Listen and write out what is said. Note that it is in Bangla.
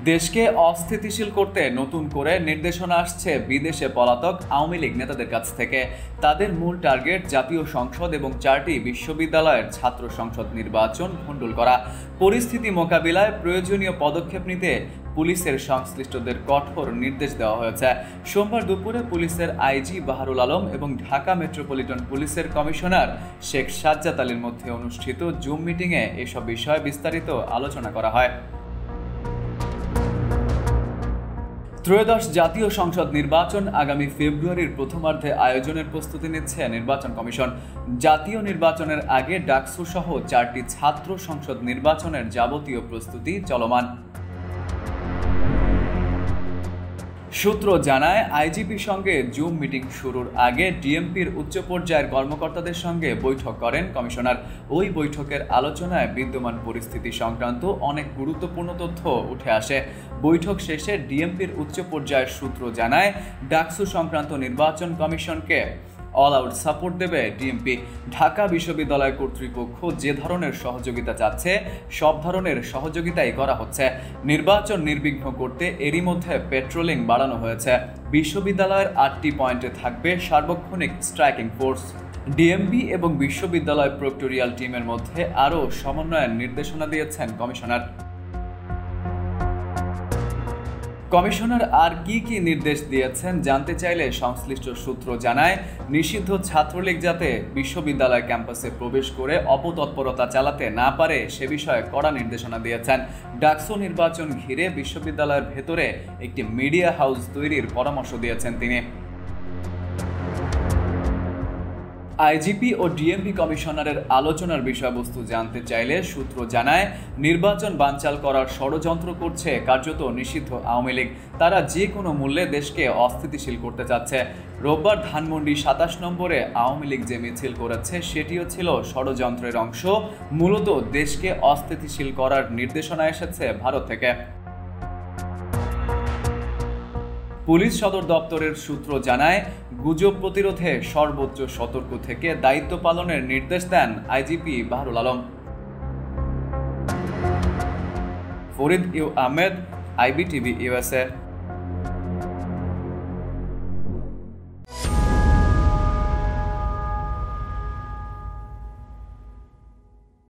দেশকে অস্থিতিশীল করতে নতুন করে নির্দেশনা আসছে বিদেশে পলাতক আওয়ামী লীগ নেতাদের কাছ থেকে। তাদের মূল টার্গেট জাতীয় সংসদ এবং 4টি বিশ্ববিদ্যালয়ের ছাত্র সংসদ নির্বাচন ভণ্ডুল করা। পরিস্থিতি মোকাবিলায় প্রয়োজনীয় পদক্ষেপ নিতে পুলিশের সংশ্লিষ্টদের কঠোর নির্দেশ দেওয়া হয়েছে। সোমবার দুপুরে পুলিশের আইজি বাহারুল আলম এবং ঢাকা মেট্রোপলিটন পুলিশের কমিশনার শেখ সাজ্জাদ আলীর মধ্যে অনুষ্ঠিত জুম মিটিংয়ে এসব বিষয়ে বিস্তারিত আলোচনা করা হয়। ত্রয়োদশ জাতীয় সংসদ নির্বাচন আগামী ফেব্রুয়ারির প্রথমার্ধে আয়োজনের প্রস্তুতি নিচ্ছে নির্বাচন কমিশন। জাতীয় নির্বাচনের আগে ডাকসু সহ 4টি ছাত্র সংসদ নির্বাচনের যাবতীয় প্রস্তুতি চলমান। সূত্র জানায়, আইজিপির সঙ্গে জুম মিটিং শুরুর আগে ডিএমপির উচ্চ পর্যায়ের কর্মকর্তাদের সঙ্গে বৈঠক করেন কমিশনার। ওই বৈঠকের আলোচনায় বিদ্যমান পরিস্থিতি সংক্রান্ত অনেক গুরুত্বপূর্ণ তথ্য উঠে আসে। বৈঠক শেষে ডিএমপির উচ্চ পর্যায়ের সূত্র জানায়, ডাকসু সংক্রান্ত নির্বাচন কমিশনকে অল আউট সাপোর্ট দেবে ডিএমপি। ঢাকা বিশ্ববিদ্যালয় কর্তৃপক্ষ যে ধরনের সহযোগিতা চাচ্ছে সব ধরনের সহযোগিতাই করা হচ্ছে। নির্বাচন নির্বিঘ্ন করতে এরই মধ্যে পেট্রোলিং বাড়ানো হয়েছে। বিশ্ববিদ্যালয়ের 8টি পয়েন্টে থাকবে সার্বক্ষণিক স্ট্রাইকিং ফোর্স। ডিএমপি এবং বিশ্ববিদ্যালয় প্রক্টোরিয়াল টিমের মধ্যে আরও সমন্বয়ের নির্দেশনা দিয়েছেন কমিশনার। কমিশনার আর কি নির্দেশ দিয়েছেন জানতে চাইলে সংশ্লিষ্ট সূত্র জানায়, নিষিদ্ধ ছাত্রলীগ যাতে বিশ্ববিদ্যালয় ক্যাম্পাসে প্রবেশ করে অপতৎপরতা চালাতে না পারে সে বিষয়ে কড়া নির্দেশনা দিয়েছেন। ডাকসু নির্বাচন ঘিরে বিশ্ববিদ্যালয়ের ভেতরে একটি মিডিয়া হাউস তৈরির পরামর্শ দিয়েছেন তিনি। আইজিপি ও ডিএমপি কমিশনারের আলোচনার বিষয়বস্তু জানতে চাইলে সূত্র জানায়, নির্বাচন বানচাল করার ষড়যন্ত্র করছে কার্যত নিষিদ্ধ আওয়ামী লীগ। তারা যে কোনো মূল্যে দেশকে অস্থিতিশীল করতে চাচ্ছে। রোববার ধানমন্ডি 27 নম্বরে আওয়ামী লীগ যে মিছিল করেছে সেটিও ছিল ষড়যন্ত্রের অংশ। মূলত দেশকে অস্থিতিশীল করার নির্দেশনা এসেছে ভারত থেকে। পুলিশ সদর দপ্তরের সূত্র জানায়, গুজব প্রতিরোধে সর্বোচ্চ সতর্ক থেকে দায়িত্ব পালনের নির্দেশ দেন IGP Baharul Alam. Farid U Ahmed, IBTV USA।